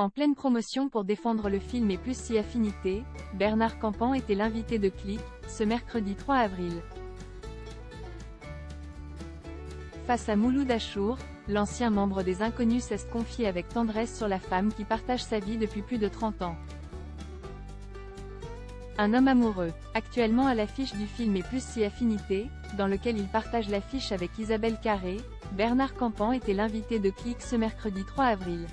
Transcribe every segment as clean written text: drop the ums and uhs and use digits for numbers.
En pleine promotion pour défendre le film Et plus si affinité, Bernard Campan était l'invité de Click, ce mercredi 3 avril. Face à Mouloud Achour, l'ancien membre des Inconnus s'est confié avec tendresse sur la femme qui partage sa vie depuis plus de 30 ans. Un homme amoureux, actuellement à l'affiche du film Et plus si affinité, dans lequel il partage l'affiche avec Isabelle Carré, Bernard Campan était l'invité de Click ce mercredi 3 avril.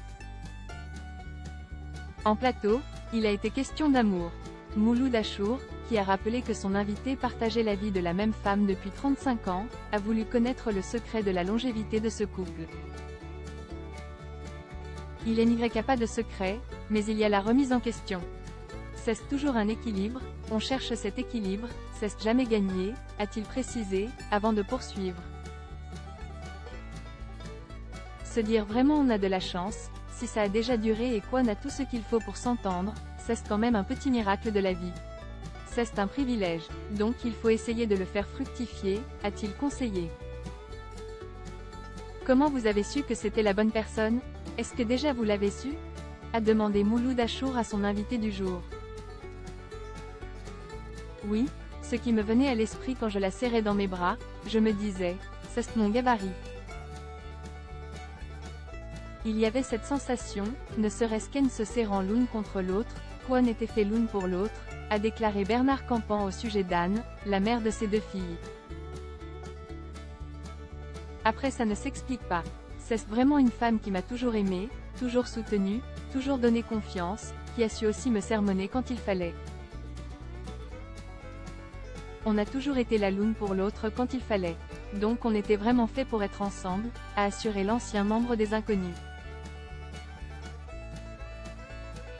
En plateau, il a été question d'amour. Mouloud Achour, qui a rappelé que son invité partageait la vie de la même femme depuis 35 ans, a voulu connaître le secret de la longévité de ce couple. Il n'y a pas de secret, mais il y a la remise en question. C'est toujours un équilibre, on cherche cet équilibre, c'est jamais gagné, a-t-il précisé, avant de poursuivre. Se dire vraiment on a de la chance, si ça a déjà duré et qu'on a tout ce qu'il faut pour s'entendre, c'est quand même un petit miracle de la vie. C'est un privilège, donc il faut essayer de le faire fructifier, a-t-il conseillé. Comment vous avez su que c'était la bonne personne? Est-ce que déjà vous l'avez su? A demandé Mouloud Achour à son invité du jour. Oui, ce qui me venait à l'esprit quand je la serrais dans mes bras, je me disais, c'est mon gabarit. Il y avait cette sensation, ne serait-ce qu'en se serrant l'une contre l'autre, qu'on était fait l'une pour l'autre, a déclaré Bernard Campan au sujet d'Anne, la mère de ses 2 filles. Après ça ne s'explique pas. C'est vraiment une femme qui m'a toujours aimé, toujours soutenu, toujours donné confiance, qui a su aussi me sermonner quand il fallait. On a toujours été la l'une pour l'autre quand il fallait. Donc on était vraiment fait pour être ensemble, a assuré l'ancien membre des Inconnus.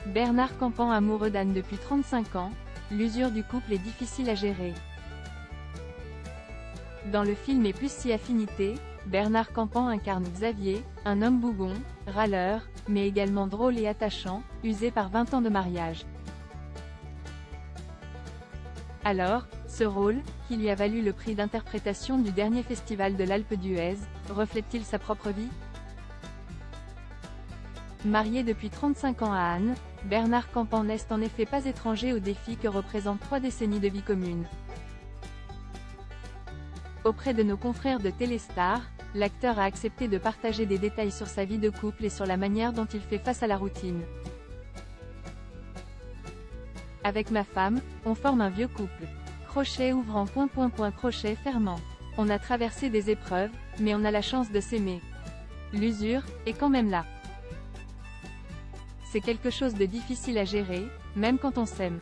Bernard Campan amoureux d'Anne depuis 35 ans, l'usure du couple est difficile à gérer. Dans le film Et plus si affinité, Bernard Campan incarne Xavier, un homme bougon, râleur, mais également drôle et attachant, usé par 20 ans de mariage. Alors, ce rôle, qui lui a valu le prix d'interprétation du dernier festival de l'Alpe d'Huez, reflète-t-il sa propre vie? Marié depuis 35 ans à Anne, Bernard Campan n'est en effet pas étranger aux défis que représentent 3 décennies de vie commune. Auprès de nos confrères de Téléstar, l'acteur a accepté de partager des détails sur sa vie de couple et sur la manière dont il fait face à la routine. Avec ma femme, on forme un vieux couple. Crochet ouvrant ... crochet fermant. On a traversé des épreuves, mais on a la chance de s'aimer. L'usure est quand même là. C'est quelque chose de difficile à gérer, même quand on s'aime.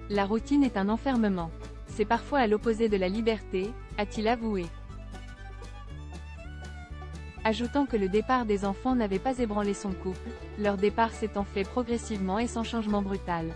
La routine est un enfermement. C'est parfois à l'opposé de la liberté, a-t-il avoué. Ajoutant que le départ des enfants n'avait pas ébranlé son couple, leur départ s'étant fait progressivement et sans changement brutal.